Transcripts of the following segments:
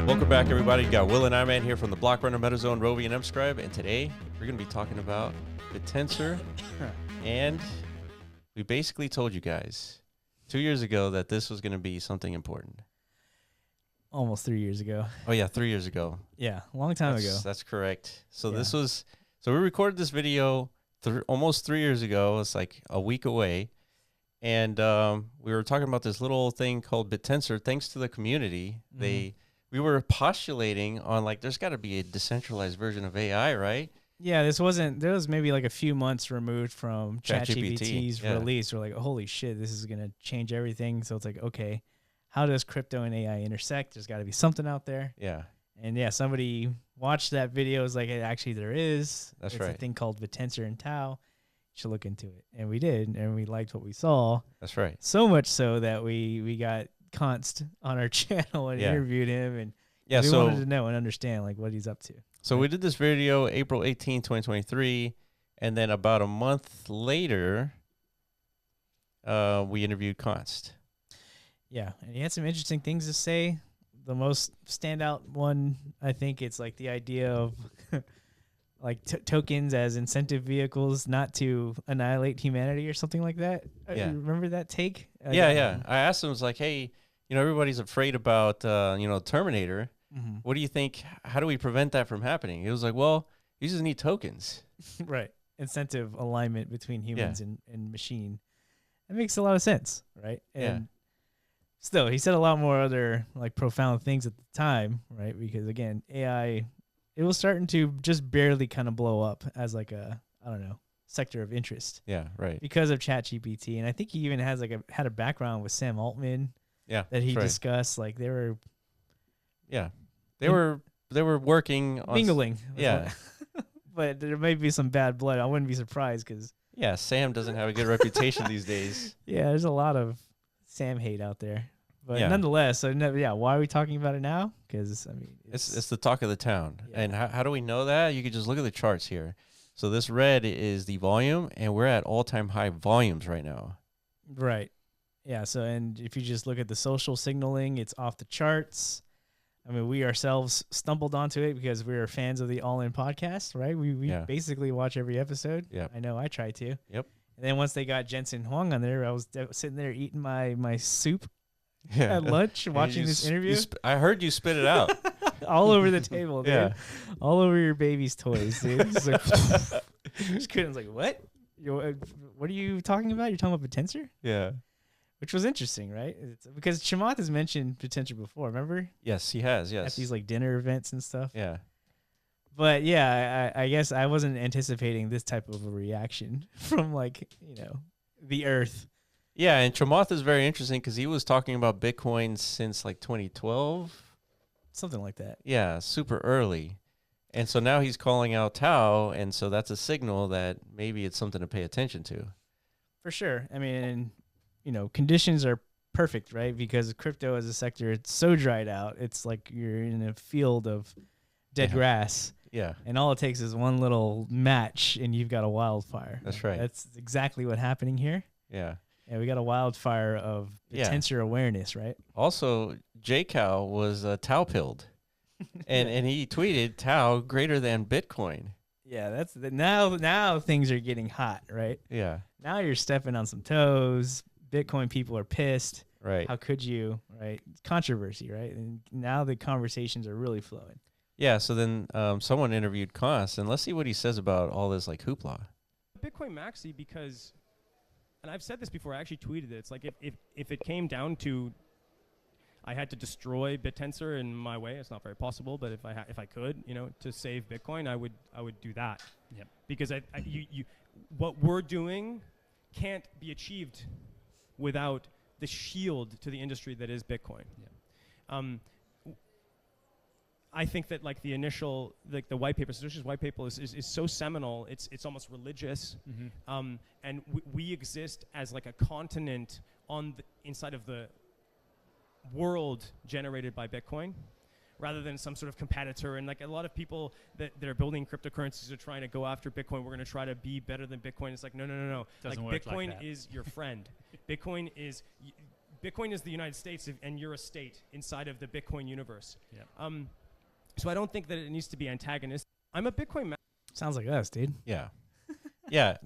Welcome back, everybody. You got Will and I-Man here from the Block Runner, MetaZone, Rovi, and MScribe, and today we're going to be talking about Bittensor, and we basically told you guys 2 years ago that this was going to be something important. Almost 3 years ago. Oh yeah, 3 years ago. Yeah, a long time ago. That's correct. So we recorded this video almost 3 years ago. It's like a week away, and we were talking about this little thing called Bittensor. Thanks to the community, we were postulating on like there's got to be a decentralized version of AI, right? Yeah, there was maybe like a few months removed from ChatGPT's release. We're like, holy shit, this is going to change everything. So it's like, okay, how does crypto and AI intersect? There's got to be something out there. Yeah. And yeah, somebody watched that video. Was like, hey, actually there is. It's a thing called Bittensor and TAO. You should look into it. And we did, and we liked what we saw. That's right. So much so that we got Const on our channel and interviewed him, and we wanted to know and understand like what he's up to. So we did this video April 18, 2023, and then about a month later, we interviewed Const. Yeah, and he had some interesting things to say. The most standout one, I think, it's like the idea of like tokens as incentive vehicles not to annihilate humanity or something like that. Yeah. Remember that take? Yeah. I asked him, I was like, hey, everybody's afraid about, Terminator. Mm-hmm. What do you think? How do we prevent that from happening? He was like, well, you just need tokens. Right. Incentive alignment between humans and machine. That makes a lot of sense, right? And still, he said a lot more other like profound things at the time, right? Because again, AI, it was starting to just barely kind of blow up as like a, I don't know, sector of interest. Yeah, right. Because of ChatGPT. And I think he even has had a background with Sam Altman. Yeah. That he discussed. Like they were they were working on mingling. Yeah. But there may be some bad blood. I wouldn't be surprised because Sam doesn't have a good reputation these days. Yeah, there's a lot of Sam hate out there. But nonetheless, why are we talking about it now? Because I mean, it's the talk of the town. Yeah. And how do we know that? You can just look at the charts here. So this red is the volume, and we're at all-time high volumes right now. Right. Yeah. So, and if you just look at the social signaling, it's off the charts. I mean, we ourselves stumbled onto it because we are fans of the All In podcast, right? We basically watch every episode. Yeah. I know I try to. Yep. And then once they got Jensen Huang on there, I was sitting there eating my soup at lunch, watching this interview. I heard you spit it out. All over the table, dude. Yeah. All over your baby's toys, dude. Just like, just couldn't. I was like, what? What are you talking about? You're talking about Bittensor? Yeah. Which was interesting, right? Because Chamath has mentioned Bittensor before, remember? Yes, he has, yes. At these like dinner events and stuff. Yeah. But yeah, I guess I wasn't anticipating this type of a reaction from like, the earth. Yeah, and Chamath is very interesting because he was talking about Bitcoin since like 2012. Something like that. Yeah, super early. And so now he's calling out TAO, and so that's a signal that maybe it's something to pay attention to. For sure. I mean, conditions are perfect, right? Because crypto as a sector, it's so dried out. It's like you're in a field of dead grass. Yeah. And all it takes is one little match and you've got a wildfire. That's right. That's exactly what's happening here. Yeah. Yeah, we got a wildfire of Bittensor awareness, right? Also, JCal was TAO-pilled. and he tweeted TAO greater than Bitcoin. Yeah, now things are getting hot, right? Yeah. Now you're stepping on some toes. Bitcoin people are pissed. Right. How could you, right? Controversy, right? And now the conversations are really flowing. Yeah, so then someone interviewed Const, and let's see what he says about all this like hoopla. Bitcoin Maxi, because, and I've said this before, I actually tweeted it. It's like if it came down to I had to destroy Bittensor in my way, it's not very possible, but if I could, to save Bitcoin, I would do that. Yep. Because what we're doing can't be achieved without the shield to the industry that is Bitcoin. Yeah. I think that like the initial, like the white paper, Satoshi's white paper is so seminal. It's almost religious, and we exist as like a continent inside of the world generated by Bitcoin, rather than some sort of competitor. And like a lot of people that are building cryptocurrencies are trying to go after Bitcoin. We're going to try to be better than Bitcoin. It's like no. Doesn't work Bitcoin like that. is your friend. Bitcoin is Bitcoin is the United States, and you're a state inside of the Bitcoin universe. Yeah. So I don't think that it needs to be antagonistic. I'm a Bitcoin Sounds like us, dude. Yeah. Yeah.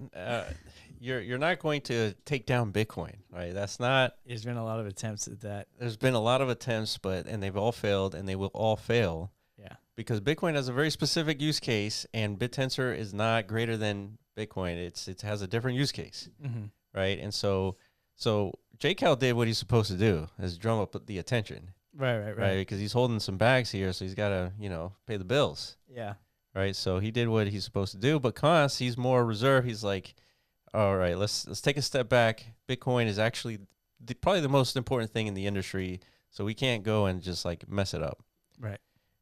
You're not going to take down Bitcoin, right? That's not. There's been a lot of attempts at that. There's been a lot of attempts, and they've all failed, and they will all fail. Yeah. Because Bitcoin has a very specific use case, and Bittensor is not greater than Bitcoin. It has a different use case, right? And so JCal did what he's supposed to do, is drum up the attention. Right. Because he's holding some bags here, so he's got to, pay the bills. Yeah. Right. So he did what he's supposed to do. But Const, he's more reserved. He's like, all right, let's take a step back. Bitcoin is actually probably the most important thing in the industry, so we can't go and just like mess it up. Right.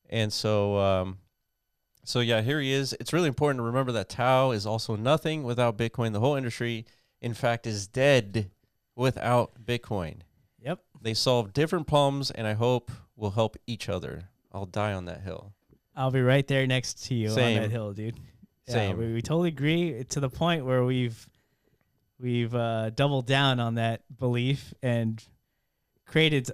And so, yeah, here he is. It's really important to remember that TAO is also nothing without Bitcoin. The whole industry, in fact, is dead without Bitcoin. Yep. They solve different problems, and I hope will help each other. I'll die on that hill. I'll be right there next to you Same. on that hill, dude. Yeah, Same. we totally agree to the point where we've doubled down on that belief and created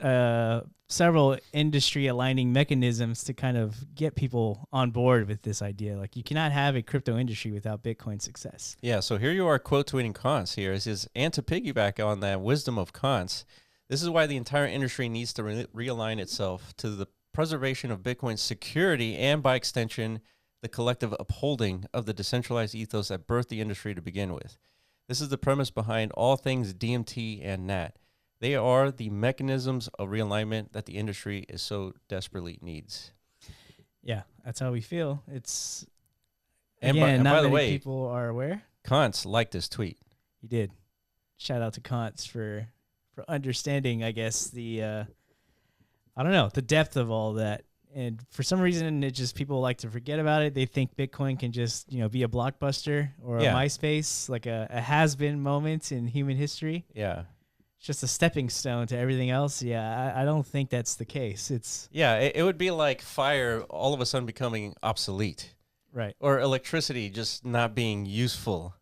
several industry aligning mechanisms to kind of get people on board with this idea. Like, you cannot have a crypto industry without Bitcoin success. Yeah, so here you are quote tweeting Const here. It says, and to piggyback on that wisdom of Const, this is why the entire industry needs to realign itself to the preservation of Bitcoin's security and, by extension, the collective upholding of the decentralized ethos that birthed the industry to begin with. This is the premise behind all things DMT and NAT. They are the mechanisms of realignment that the industry is so desperately needs. Yeah, that's how we feel. It's, And again, by not the many way, people are aware. Const liked this tweet. He did. Shout out to Const for understanding, I guess, the the depth of all that. And for some reason, it just, people like to forget about it. They think Bitcoin can just, be a blockbuster or a MySpace, like a has-been moment in human history. Yeah. It's just a stepping stone to everything else. Yeah, I don't think that's the case. It's it would be like fire all of a sudden becoming obsolete. right. Or electricity just not being useful.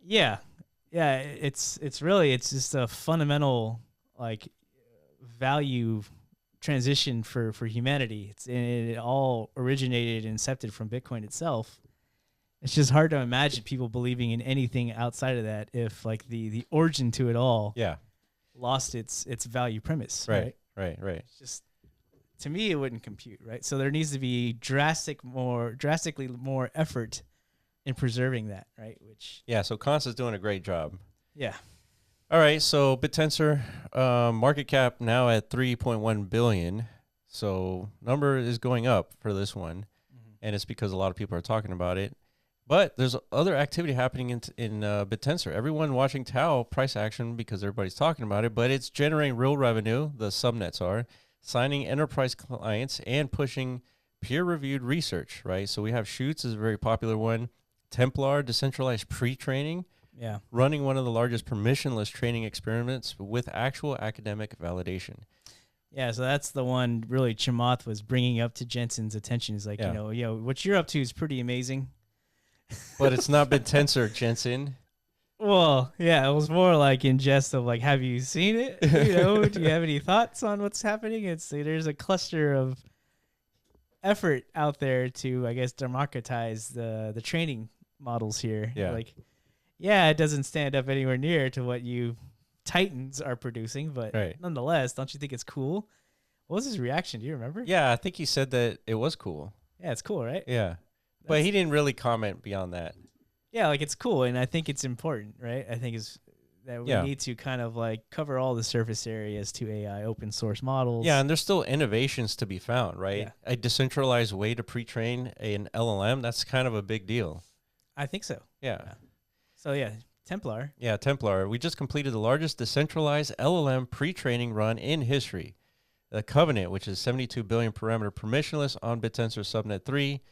Yeah. Yeah, it's just a fundamental like value transition for humanity. It all originated and incepted from Bitcoin itself. It's just hard to imagine people believing in anything outside of that if like the origin to it all lost its value premise. Right. It's just, to me, it wouldn't compute, right? So there needs to be drastically more effort in preserving that, right? Which so Const is doing a great job. yeah. All right, so Bittensor market cap now at 3.1 billion. So number is going up for this one, and it's because a lot of people are talking about it. But there's other activity happening in Bittensor. Everyone watching TAO price action because everybody's talking about it, but it's generating real revenue. The subnets are signing enterprise clients and pushing peer-reviewed research, right? So we have Shoots is a very popular one. Templar, decentralized pre-training. Yeah. Running one of the largest permissionless training experiments with actual academic validation. Yeah, so that's the one really Chamath was bringing up to Jensen's attention. Is like, what you're up to is pretty amazing. But it's not Bittensor, Jensen. Well, yeah, it was more like in jest of like, have you seen it? Do you have any thoughts on what's happening? There's a cluster of effort out there to, I guess, democratize the training models here. Yeah. Like, yeah, it doesn't stand up anywhere near to what you Titans are producing, but nonetheless, don't you think it's cool? What was his reaction? Do you remember? Yeah, I think he said that it was cool. Yeah, it's cool, right? Yeah. But he didn't really comment beyond that. Yeah, like it's cool, and I think it's important, right? I think is that we need to kind of like cover all the surface areas to AI open source models. Yeah, and there's still innovations to be found, right? Yeah. A decentralized way to pre-train an LLM, that's kind of a big deal. I think so. Yeah. So yeah, Templar. Yeah, Templar. We just completed the largest decentralized LLM pre-training run in history. The Covenant, which is 72 billion parameter permissionless on Bittensor Subnet 3.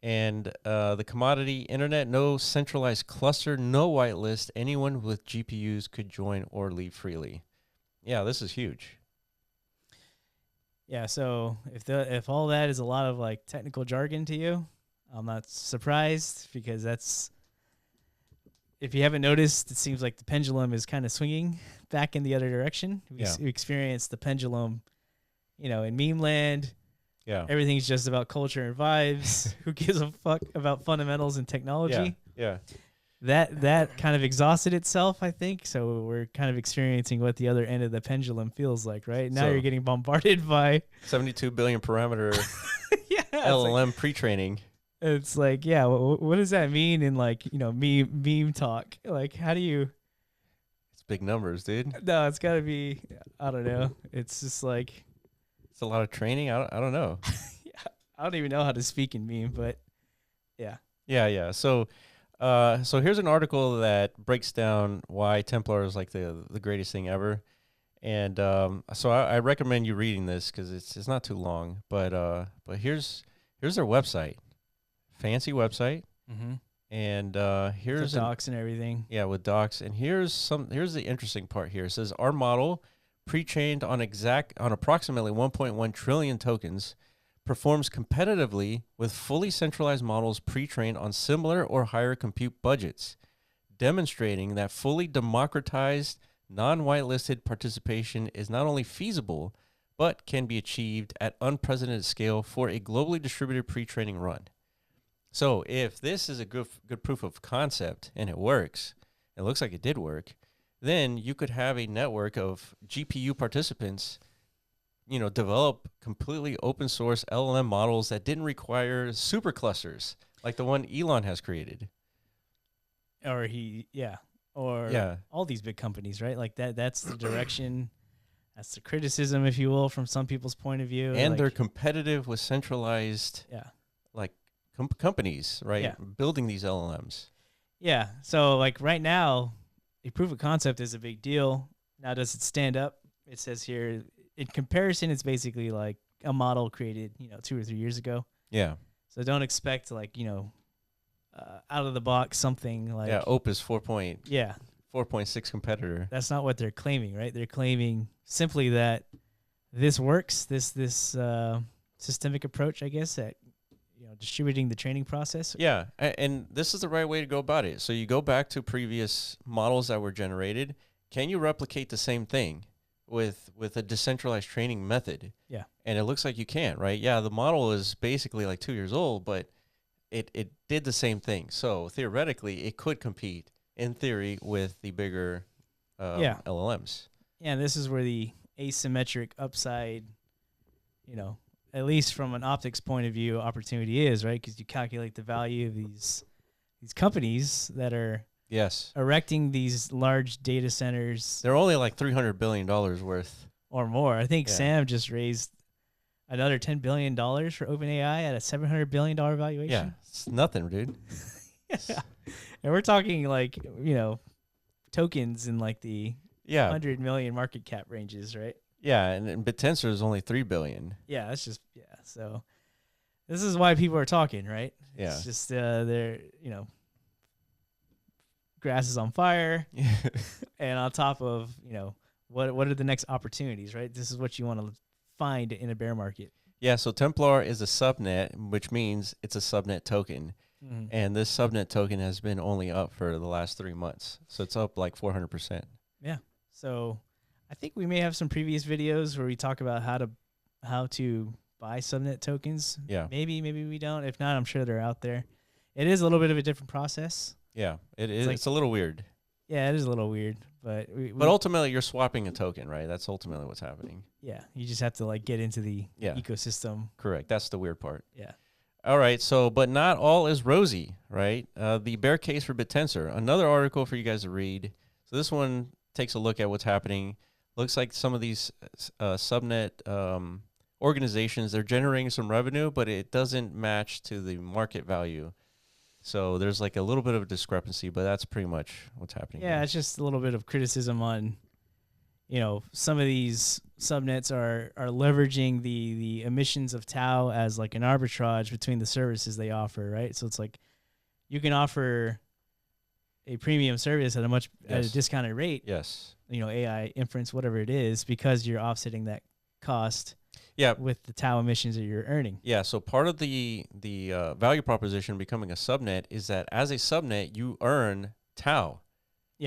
And the commodity internet, no centralized cluster, no whitelist. Anyone with GPUs could join or leave freely. Yeah, this is huge. Yeah, so if all that is a lot of like technical jargon to you, I'm not surprised because if you haven't noticed, it seems like the pendulum is kind of swinging back in the other direction. We experienced the pendulum, in meme land. Yeah. Everything's just about culture and vibes. Who gives a fuck about fundamentals and technology? Yeah. That kind of exhausted itself, I think. So we're kind of experiencing what the other end of the pendulum feels like, right? Now you're getting bombarded by 72 billion parameter LLM pre-training. It's like, yeah, what does that mean in meme talk? Like, how do you? It's big numbers, dude. No, it's got to be. I don't know. It's just like. It's a lot of training. I don't know. I don't even know how to speak in meme, but yeah. Yeah. So here's an article that breaks down why Templar is like the greatest thing ever, and so I recommend you reading this because it's not too long. But here's their website. Fancy website, and here's the docs and everything. Yeah, with docs. And here's the interesting part here. It says our model, pre-trained on approximately 1.1 trillion tokens, performs competitively with fully centralized models pre-trained on similar or higher compute budgets, demonstrating that fully democratized, non-whitelisted participation is not only feasible, but can be achieved at unprecedented scale for a globally distributed pre-training run. So if this is a good proof of concept and it works, it looks like it did work, then you could have a network of GPU participants, develop completely open source LLM models that didn't require superclusters like the one Elon has created. Or all these big companies, right? Like that's the direction, that's the criticism, if you will, from some people's point of view. And they're competitive with centralized companies, right? Yeah. Building these LLMs. Yeah. So like right now, a proof of concept is a big deal. Now, does it stand up? It says here, in comparison, it's basically like a model created, 2 or 3 years ago. Yeah. So don't expect like, out of the box something like Opus 4.6 competitor. That's not what they're claiming, right? They're claiming simply that this works, this systemic approach, I guess, at distributing the training process. Yeah, and this is the right way to go about it. So you go back to previous models that were generated. Can you replicate the same thing with a decentralized training method? Yeah. And it looks like you can, right? Yeah, the model is basically like 2 years old, but it did the same thing. So theoretically, it could compete, in theory, with the bigger LLMs. Yeah, and this is where the asymmetric upside, at least from an optics point of view, opportunity is, right? Because you calculate the value of these companies that are erecting these large data centers. They're only like $300 billion worth. Or more. I think Sam just raised another $10 billion for OpenAI at a $700 billion valuation. Yeah, it's nothing, dude. Yeah. And we're talking like, tokens in like the 100 million market cap ranges, right? Yeah, and Bittensor is only $3 billion. Yeah, that's just so this is why people are talking, right? Yeah. It's just they're, grass is on fire. And on top of, what are the next opportunities, right? This is what you want to find in a bear market. Yeah, so Templar is a subnet, which means it's a subnet token. Mm-hmm. And this subnet token has been only up for the last 3 months. So it's up like 400%. Yeah. So I think we may have some previous videos where we talk about how to buy subnet tokens. Yeah. Maybe we don't. If not, I'm sure they're out there. It is a little bit of a different process. Yeah, it is. It's a little weird. Yeah, it is a little weird, but but ultimately you're swapping a token, right? That's ultimately what's happening. Yeah, you just have to like get into the ecosystem. Correct. That's the weird part. Yeah. All right. So, but not all is rosy, right? The bear case for Bittensor. Another article for you guys to read. So this one takes a look at what's happening. Looks like some of these subnet organizations, they're generating some revenue, but it doesn't match to the market value. So there's like a little bit of a discrepancy, but that's pretty much what's happening. Yeah, it's just a little bit of criticism on, some of these subnets are leveraging the emissions of TAO as like an arbitrage between the services they offer, right? So it's like you can offer a premium service at a discounted rate. Yes. AI inference, whatever it is, because you're offsetting that cost. Yeah, with the TAO emissions that you're earning. Yeah, so part of the value proposition becoming a subnet is that as a subnet, you earn TAO,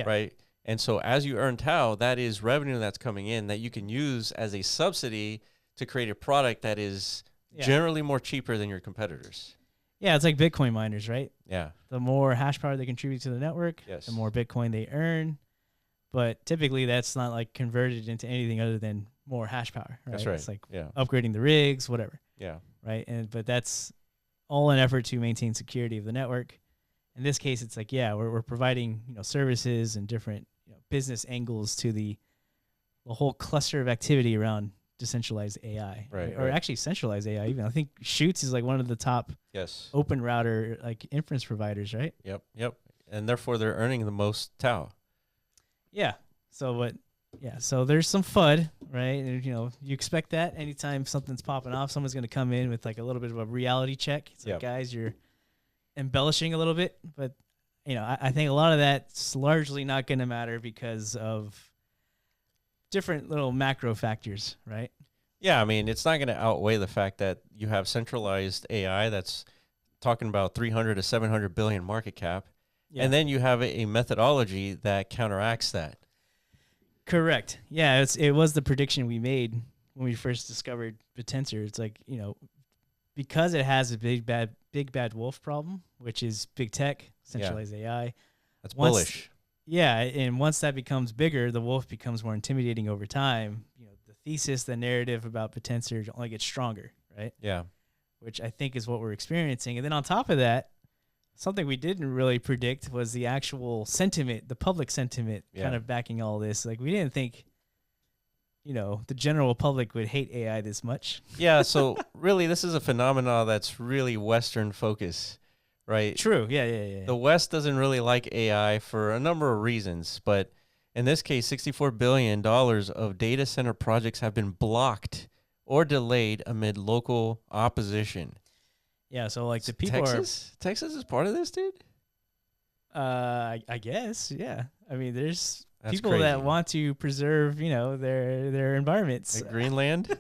right? And so as you earn TAO, that is revenue that's coming in that you can use as a subsidy to create a product that is generally more cheaper than your competitors. Yeah, it's like Bitcoin miners, right? Yeah. The more hash power they contribute to the network, the more Bitcoin they earn. But typically that's not like converted into anything other than more hash power, right? That's right. It's like upgrading the rigs, whatever. Yeah. Right. But that's all an effort to maintain security of the network. In this case, it's like, we're providing, services and different business angles to the whole cluster of activity around decentralized AI, right? Or actually centralized AI. Even I think Shoots is like one of the top open router like inference providers, right? Yep. And therefore they're earning the most TAO. Yeah. So there's some FUD, right? And, you expect that anytime something's popping off, someone's going to come in with like a little bit of a reality check. It's like, guys, you're embellishing a little bit, but I think a lot of that's largely not going to matter because of different little macro factors, right? Yeah, I mean, it's not going to outweigh the fact that you have centralized AI that's talking about 300 to 700 billion market cap, and then you have a methodology that counteracts that. Correct. Yeah, it was the prediction we made when we first discovered Bittensor. It's like, because it has a big bad wolf problem, which is big tech, centralized AI. That's bullish. Yeah, and once that becomes bigger, the wolf becomes more intimidating over time. The thesis, the narrative about Bittensor only gets stronger, right? Yeah. Which I think is what we're experiencing. And then on top of that, something we didn't really predict was the actual sentiment, the public sentiment kind of backing all this. Like, we didn't think, the general public would hate AI this much. Yeah, so really this is a phenomenon that's really Western focus, right? True, yeah. The West doesn't really like AI for a number of reasons, but in this case, $64 billion of data center projects have been blocked or delayed amid local opposition. Yeah, so like the people Texas is part of this, dude? I guess, yeah. I mean, that's people crazy. that want to preserve, their environments. Like Greenland?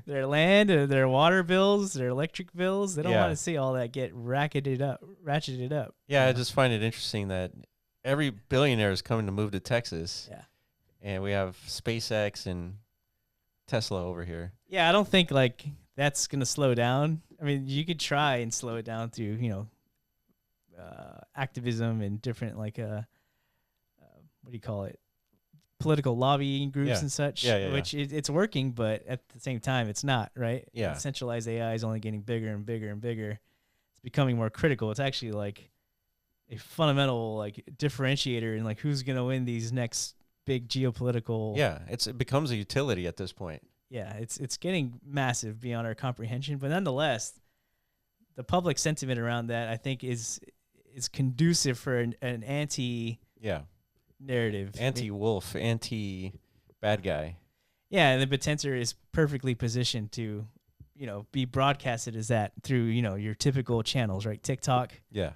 Their land, their water bills, their electric bills. They don't want to see all that get ratcheted up. Yeah, I just find it interesting that every billionaire is coming to move to Texas. Yeah. And we have SpaceX and Tesla over here. Yeah, I don't think like that's going to slow down. I mean, you could try and slow it down through, activism and different like what do you call it? Political lobbying groups and such, which it's working, but at the same time, it's not, right? Yeah. Centralized AI is only getting bigger and bigger and bigger. It's becoming more critical. It's actually like a fundamental like differentiator in like who's going to win these next big geopolitical. Yeah, it becomes a utility at this point. Yeah, it's getting massive beyond our comprehension, but nonetheless, the public sentiment around that I think is conducive for an anti narrative, anti-wolf, anti-bad guy. Yeah, and the Bittensor is perfectly positioned to, be broadcasted as that through, your typical channels, right? TikTok. Yeah.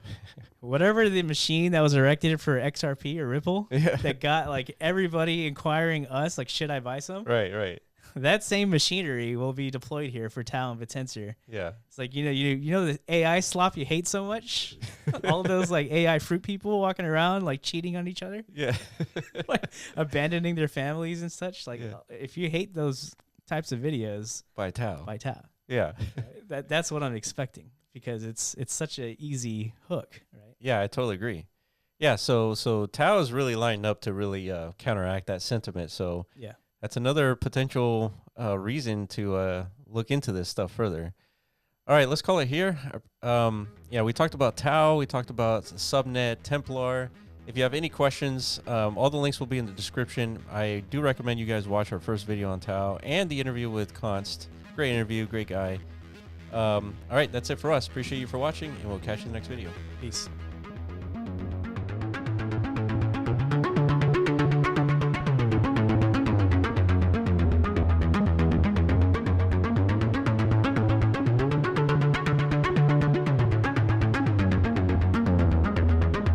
Whatever the machine that was erected for XRP or Ripple that got like everybody inquiring us, like, should I buy some? Right. That same machinery will be deployed here for TAO and Bittensor. Yeah. It's like, you know the AI slop you hate so much? All of those like AI fruit people walking around like cheating on each other? Yeah. Like abandoning their families and such. Like if you hate those types of videos, buy TAO. Yeah. That's what I'm expecting because it's such an easy hook, right? Yeah, I totally agree. Yeah, so TAO is really lined up to really counteract that sentiment. So yeah. That's another potential reason to look into this stuff further. All right, let's call it here. We talked about TAO. We talked about Subnet, Templar. If you have any questions, all the links will be in the description. I do recommend you guys watch our first video on TAO and the interview with Const. Great interview, great guy. All right, that's it for us. Appreciate you for watching, and we'll catch you in the next video. Peace.